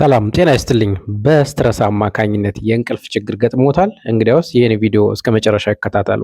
ሰላም ጤና ይስጥልኝ። በስትረስ አማካኝነት የእንቅልፍ ችግር ገጥሞታል? እንግዲያውስ ይህን ቪዲዮ እስከ መጨረሻ ይከታተሉ።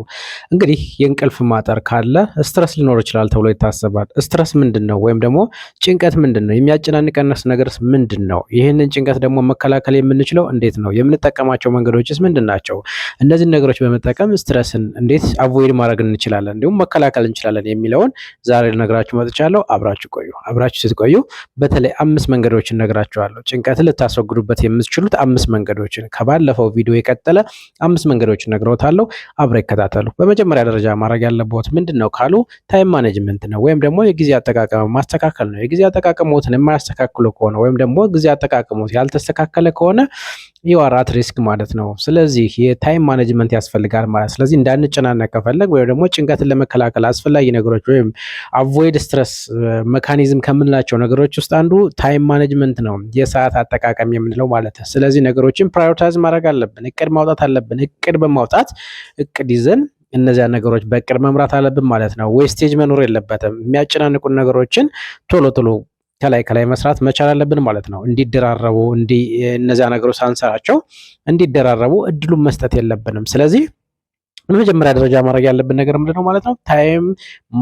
እንግዲህ የእንቅልፍ ማጠር ካለ ስትረስ ሊኖር ይችላል ተብሎ ይታሰባል። ስትረስ ምንድን ነው? ወይም ደግሞ ጭንቀት ምንድን ነው? የሚያጨናንቀንስ ነገርስ ምንድን ነው? ይህንን ጭንቀት ደግሞ መከላከል የምንችለው እንዴት ነው? የምንጠቀማቸው መንገዶችስ ምንድን ናቸው? እነዚህን ነገሮች በመጠቀም ስትረስን እንዴት አቮይድ ማድረግ እንችላለን፣ እንዲሁም መከላከል እንችላለን የሚለውን ዛሬ ልነግራችሁ መጥቻለሁ። አብራችሁ ቆዩ። አብራችሁ ስትቆዩ በተለይ 5 መንገዶችን እነግራችኋለሁ። ጭንቀትን ልታስወግዱበት የምትችሉት 5 መንገዶችን ከባለፈው ቪዲዮ የቀጠለ 5 መንገዶችን ነግሮታለሁ። አብረው ይከታተሉ። በመጀመሪያ ደረጃ ማድረግ ያለበት ምንድነው ካሉ ታይም ማኔጅመንት ነው፣ ወይም ደግሞ የጊዜ አጠቃቀም ማስተካከል ነው። የጊዜ አጠቃቀሞትን የማያስተካክሉ ከሆነ ወይም ደግሞ ጊዜ አጠቃቀሞት ያልተስተካከለ ከሆነ የዋራት ሪስክ ማለት ነው። ስለዚህ የታይም ማኔጅመንት ያስፈልጋል ማለት። ስለዚህ እንዳንጨናነቅ ከፈለግ ወይም ደግሞ ጭንቀትን ለመከላከል አስፈላጊ ነገሮች ወይም አቮይድ ስትረስ መካኒዝም ከምንላቸው ነገሮች ውስጥ አንዱ ታይም ማኔጅመንት ነው፣ የሰዓት አጠቃቀም የምንለው ማለት ነው። ስለዚህ ነገሮችን ፕራዮሪታይዝ ማድረግ አለብን፣ እቅድ ማውጣት አለብን። እቅድ በማውጣት እቅድ ይዘን እነዚያ ነገሮች በእቅድ መምራት አለብን ማለት ነው። ዌስቴጅ መኖር የለበትም። የሚያጨናንቁን ነገሮችን ቶሎ ቶሎ ከላይ መስራት መቻል አለብን ማለት ነው። እንዲደራረቡ እነዚያ ነገሮች ሳንሰራቸው እንዲደራረቡ እድሉን መስጠት የለብንም። ስለዚህ በመጀመሪያ ደረጃ ማድረግ ያለብን ነገር ምንድነው ማለት ነው? ታይም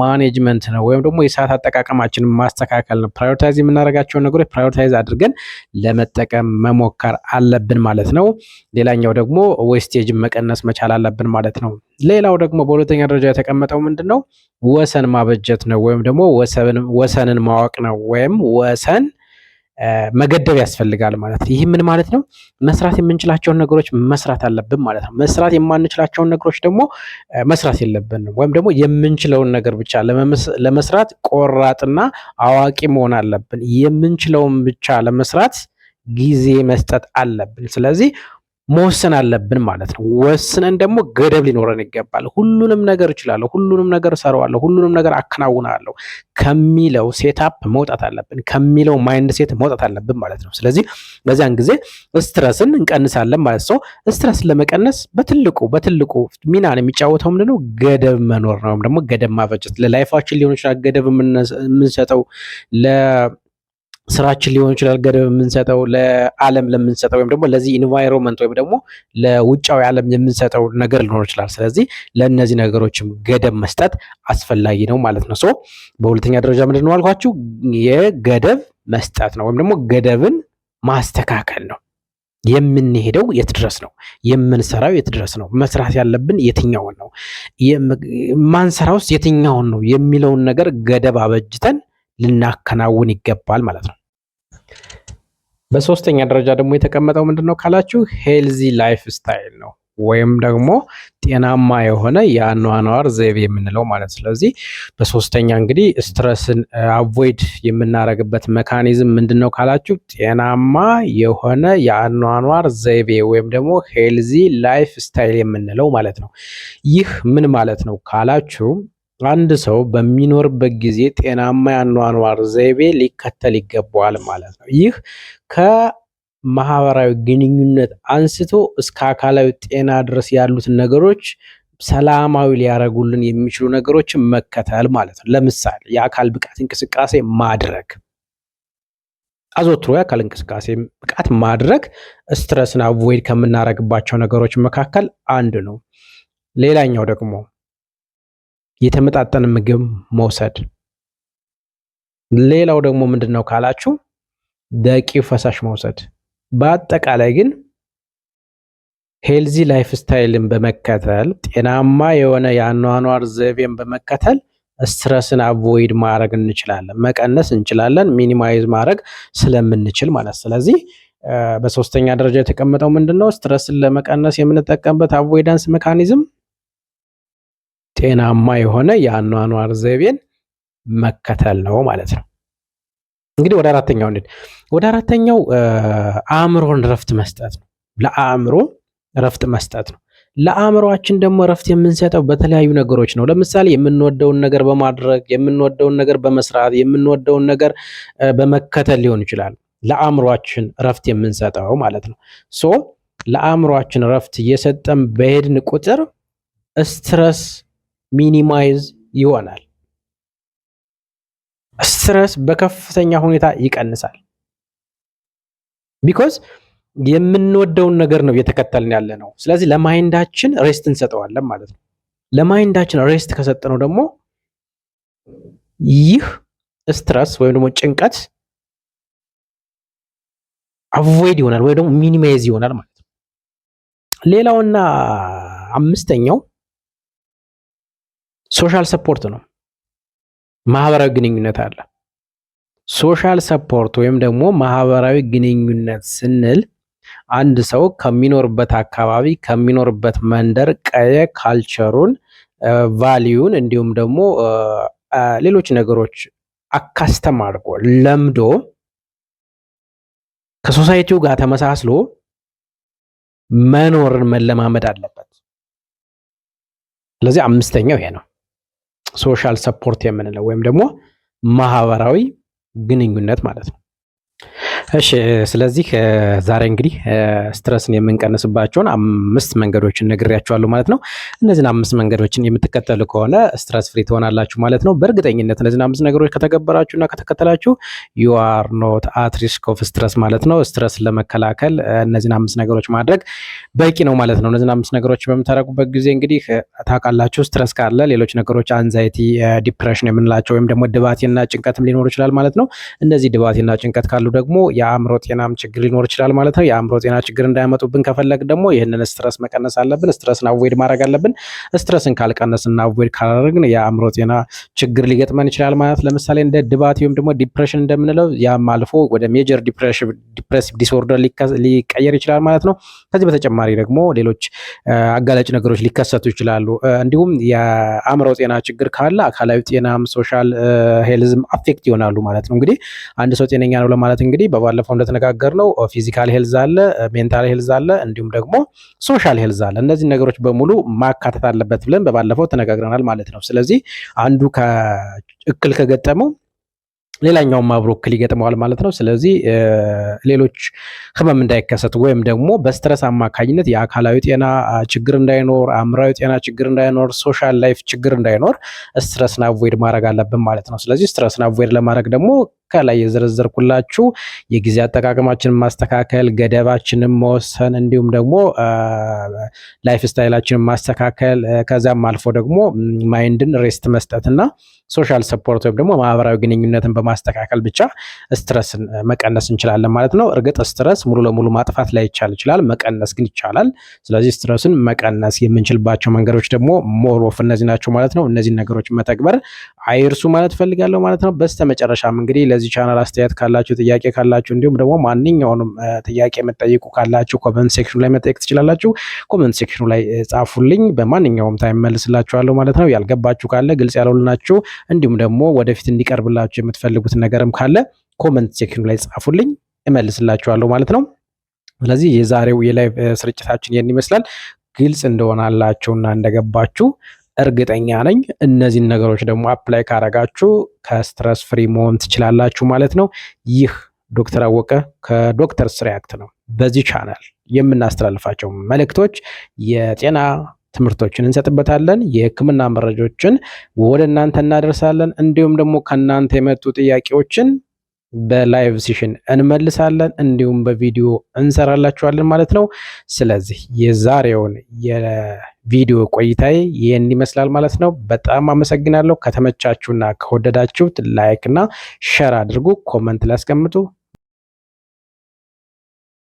ማኔጅመንት ነው፣ ወይም ደግሞ የሰዓት አጠቃቀማችንን ማስተካከል ነው። ፕራዮሪታይዝ የምናደርጋቸውን ነገሮች ፕራዮሪታይዝ አድርገን ለመጠቀም መሞከር አለብን ማለት ነው። ሌላኛው ደግሞ ዌስቴጅን መቀነስ መቻል አለብን ማለት ነው። ሌላው ደግሞ በሁለተኛ ደረጃ የተቀመጠው ምንድነው? ወሰን ማበጀት ነው፣ ወይም ደግሞ ወሰንን ማወቅ ነው፣ ወይም ወሰን መገደብ ያስፈልጋል ማለት ነው። ይህ ምን ማለት ነው? መስራት የምንችላቸውን ነገሮች መስራት አለብን ማለት ነው። መስራት የማንችላቸውን ነገሮች ደግሞ መስራት የለብንም። ወይም ደግሞ የምንችለውን ነገር ብቻ ለመስራት ቆራጥና አዋቂ መሆን አለብን። የምንችለውን ብቻ ለመስራት ጊዜ መስጠት አለብን። ስለዚህ መወሰን አለብን ማለት ነው። ወስነን ደግሞ ገደብ ሊኖረን ይገባል። ሁሉንም ነገር እችላለሁ፣ ሁሉንም ነገር እሰራዋለሁ፣ ሁሉንም ነገር አከናውናለሁ ከሚለው ሴታፕ መውጣት አለብን፣ ከሚለው ማይንድ ሴት መውጣት አለብን ማለት ነው። ስለዚህ በዚያን ጊዜ ስትረስን እንቀንሳለን ማለት ነው። ስትረስን ለመቀነስ በትልቁ ሚናን የሚጫወተው ምንድነው? ገደብ መኖር ነው፣ ወይም ደግሞ ገደብ ማበጀት። ለላይፋችን ሊሆን ይችላል ገደብ የምንሰጠው፣ ስራችን ሊሆን ይችላል ገደብ የምንሰጠው፣ ለዓለም ለምንሰጠው ወይም ደግሞ ለዚህ ኢንቫይሮንመንት ወይም ደግሞ ለውጫዊ ዓለም የምንሰጠው ነገር ሊኖር ይችላል። ስለዚህ ለእነዚህ ነገሮችም ገደብ መስጠት አስፈላጊ ነው ማለት ነው። በሁለተኛ ደረጃ ምንድነው አልኳችሁ? የገደብ መስጠት ነው፣ ወይም ደግሞ ገደብን ማስተካከል ነው። የምንሄደው የት ድረስ ነው? የምንሰራው የት ድረስ ነው? መስራት ያለብን የትኛውን ነው? ማንሰራውስ የትኛውን ነው የሚለውን ነገር ገደብ አበጅተን ልናከናውን ይገባል ማለት ነው። በሶስተኛ ደረጃ ደግሞ የተቀመጠው ምንድነው ካላችሁ? ሄልዚ ላይፍ ስታይል ነው፣ ወይም ደግሞ ጤናማ የሆነ የአኗኗር ዘይቤ የምንለው ማለት። ስለዚህ በሶስተኛ እንግዲህ ስትረስን አቮይድ የምናደርግበት መካኒዝም ምንድነው ካላችሁ? ጤናማ የሆነ የአኗኗር ዘይቤ ወይም ደግሞ ሄልዚ ላይፍ ስታይል የምንለው ማለት ነው። ይህ ምን ማለት ነው ካላችሁ? አንድ ሰው በሚኖርበት ጊዜ ጤናማ የአኗኗር ዘይቤ ሊከተል ይገባዋል ማለት ነው። ይህ ከማህበራዊ ግንኙነት አንስቶ እስከ አካላዊ ጤና ድረስ ያሉትን ነገሮች ሰላማዊ ሊያደርጉልን የሚችሉ ነገሮችን መከተል ማለት ነው። ለምሳሌ የአካል ብቃት እንቅስቃሴ ማድረግ፣ አዘውትሮ የአካል እንቅስቃሴ ብቃት ማድረግ ስትረስን አቮይድ ከምናደርግባቸው ነገሮች መካከል አንዱ ነው። ሌላኛው ደግሞ የተመጣጠነ ምግብ መውሰድ። ሌላው ደግሞ ምንድነው ካላችሁ? በቂ ፈሳሽ መውሰድ። በአጠቃላይ ግን ሄልዚ ላይፍ ስታይልን በመከተል ጤናማ የሆነ የአኗኗር ዘይቤን በመከተል ስትረስን አቮይድ ማድረግ እንችላለን፣ መቀነስ እንችላለን፣ ሚኒማይዝ ማድረግ ስለምንችል ማለት። ስለዚህ በሶስተኛ ደረጃ የተቀመጠው ምንድነው? ስትረስን ለመቀነስ የምንጠቀምበት አቮይዳንስ ሜካኒዝም ጤናማ የሆነ የአኗኗር ዘይቤን መከተል ነው ማለት ነው። እንግዲህ ወደ አራተኛው እንሂድ። ወደ አራተኛው አእምሮን ረፍት መስጠት ነው። ለአእምሮ ረፍት መስጠት ነው። ለአእምሮአችን ደግሞ ረፍት የምንሰጠው በተለያዩ ነገሮች ነው። ለምሳሌ የምንወደውን ነገር በማድረግ፣ የምንወደውን ነገር በመስራት፣ የምንወደውን ነገር በመከተል ሊሆን ይችላል ለአእምሮአችን ረፍት የምንሰጠው ማለት ነው። ለአእምሮአችን ረፍት እየሰጠን በሄድን ቁጥር ስትረስ ሚኒማይዝ ይሆናል። ስትረስ በከፍተኛ ሁኔታ ይቀንሳል። ቢኮዝ የምንወደውን ነገር ነው እየተከተልን ያለ ነው። ስለዚህ ለማይንዳችን ሬስት እንሰጠዋለን ማለት ነው። ለማይንዳችን ሬስት ከሰጠነው ደግሞ ይህ ስትረስ ወይም ደግሞ ጭንቀት አቮይድ ይሆናል ወይ ደግሞ ሚኒማይዝ ይሆናል ማለት ነው። ሌላውና አምስተኛው ሶሻል ሰፖርት ነው። ማህበራዊ ግንኙነት አለ። ሶሻል ሰፖርት ወይም ደግሞ ማህበራዊ ግንኙነት ስንል አንድ ሰው ከሚኖርበት አካባቢ ከሚኖርበት መንደር ቀየ ካልቸሩን ቫሊዩን እንዲሁም ደግሞ ሌሎች ነገሮች አካስተም አድርጎ ለምዶ ከሶሳይቲው ጋር ተመሳስሎ መኖርን መለማመድ አለበት። ስለዚህ አምስተኛው ይሄ ነው፣ ሶሻል ሰፖርት የምንለው ወይም ደግሞ ማህበራዊ ግንኙነት ማለት ነው። እሺ ስለዚህ ዛሬ እንግዲህ ስትረስን የምንቀንስባቸውን 5 መንገዶችን ነግሬያችኋለሁ ማለት ነው። እነዚህን 5 መንገዶችን የምትከተሉ ከሆነ ስትረስ ፍሪ ትሆናላችሁ ማለት ነው። በእርግጠኝነት እነዚህን 5 ነገሮች ከተገበራችሁና ከተከተላችሁ you are not at risk of stress ማለት ነው። ስትረስን ለመከላከል እነዚህን 5 ነገሮች ማድረግ በቂ ነው ማለት ነው። እነዚህን 5 ነገሮች በምታደርጉበት ጊዜ እንግዲህ ታውቃላችሁ ስትረስ ካለ ሌሎች ነገሮች አንዛይቲ፣ ዲፕሬሽን የምንላቸው ወይም ደግሞ ድባቴና ጭንቀትም ሊኖር ይችላል ማለት ነው። እነዚህ ድባቴና ጭንቀት ካሉ ደግሞ የአእምሮ ጤናም ችግር ሊኖር ይችላል ማለት ነው። የአእምሮ ጤና ችግር እንዳያመጡብን ከፈለግ ደግሞ ይህንን ስትረስ መቀነስ አለብን። ስትረስን አቮይድ ማድረግ አለብን። ስትረስን ካልቀነስና አቮይድ ካላደረግን የአእምሮ ጤና ችግር ሊገጥመን ይችላል ማለት ለምሳሌ እንደ ድባቴ ወይም ደግሞ ዲፕሬሽን እንደምንለው ያም አልፎ ወደ ሜጀር ዲፕሬሲቭ ዲስኦርደር ሊቀየር ይችላል ማለት ነው። ከዚህ በተጨማሪ ደግሞ ሌሎች አጋላጭ ነገሮች ሊከሰቱ ይችላሉ። እንዲሁም የአእምሮ ጤና ችግር ካለ አካላዊ ጤናም ሶሻል ሄልዝም አፌክት ይሆናሉ ማለት ነው። እንግዲህ አንድ ሰው ጤነኛ ነው ለማለት እንግዲህ በባለፈው እንደተነጋገርነው ፊዚካል ሄልዝ አለ፣ ሜንታል ሄልዝ አለ፣ እንዲሁም ደግሞ ሶሻል ሄልዝ አለ። እነዚህ ነገሮች በሙሉ ማካተት አለበት ብለን በባለፈው ተነጋግረናል ማለት ነው። ስለዚህ አንዱ እክል ከገጠመው ሌላኛውም አብሮ እክል ይገጥመዋል ማለት ነው። ስለዚህ ሌሎች ህመም እንዳይከሰቱ ወይም ደግሞ በስትረስ አማካኝነት የአካላዊ ጤና ችግር እንዳይኖር፣ አእምራዊ ጤና ችግር እንዳይኖር፣ ሶሻል ላይፍ ችግር እንዳይኖር ስትረስን አቮይድ ማድረግ አለብን ማለት ነው። ስለዚህ ስትረስን አቮይድ ለማድረግ ደግሞ ከላይ የዘረዘርኩላችሁ የጊዜ አጠቃቀማችንን ማስተካከል፣ ገደባችንን መወሰን፣ እንዲሁም ደግሞ ላይፍ ስታይላችንን ማስተካከል፣ ከዛም አልፎ ደግሞ ማይንድን ሬስት መስጠትና ሶሻል ሰፖርት ወይም ደግሞ ማህበራዊ ግንኙነትን በማስተካከል ብቻ ስትረስን መቀነስ እንችላለን ማለት ነው። እርግጥ ስትረስ ሙሉ ለሙሉ ማጥፋት ላይ ይችላል፣ መቀነስ ግን ይቻላል። ስለዚህ ስትረስን መቀነስ የምንችልባቸው መንገዶች ደግሞ ሞር ኦፍ እነዚህ ናቸው ማለት ነው። እነዚህን ነገሮች መተግበር አይርሱ ማለት ፈልጋለሁ ማለት ነው። በስተመጨረሻም እንግዲህ ለዚህ ቻናል አስተያየት ካላችሁ፣ ጥያቄ ካላችሁ፣ እንዲሁም ደግሞ ማንኛውንም ጥያቄ መጠየቁ ካላችሁ ኮመንት ሴክሽኑ ላይ መጠየቅ ትችላላችሁ። ኮመንት ሴክሽኑ ላይ ጻፉልኝ፣ በማንኛውም ታይም መልስላችኋለሁ ማለት ነው። ያልገባችሁ ካለ ግልጽ ያልሆነላችሁ እንዲሁም ደግሞ ወደፊት እንዲቀርብላችሁ የምትፈልጉት ነገርም ካለ ኮመንት ሴክሽኑ ላይ ጻፉልኝ፣ እመልስላችኋለሁ ማለት ነው። ስለዚህ የዛሬው የላይቭ ስርጭታችን ይህን ይመስላል። ግልጽ እንደሆናላችሁና እንደገባችሁ እርግጠኛ ነኝ። እነዚህን ነገሮች ደግሞ አፕላይ ካረጋችሁ ከስትረስ ፍሪ መሆን ትችላላችሁ ማለት ነው። ይህ ዶክተር አወቀ ከዶክተርስ ሪያክት ነው። በዚህ ቻናል የምናስተላልፋቸው መልእክቶች የጤና ትምህርቶችን እንሰጥበታለን። የሕክምና መረጃዎችን ወደ እናንተ እናደርሳለን። እንዲሁም ደግሞ ከእናንተ የመጡ ጥያቄዎችን በላይቭ ሴሽን እንመልሳለን፣ እንዲሁም በቪዲዮ እንሰራላችኋለን ማለት ነው። ስለዚህ የዛሬውን የቪዲዮ ቆይታዬ ይህን ይመስላል ማለት ነው። በጣም አመሰግናለሁ። ከተመቻችሁና ከወደዳችሁት ላይክ እና ሸር አድርጉ፣ ኮመንት ላይ አስቀምጡ።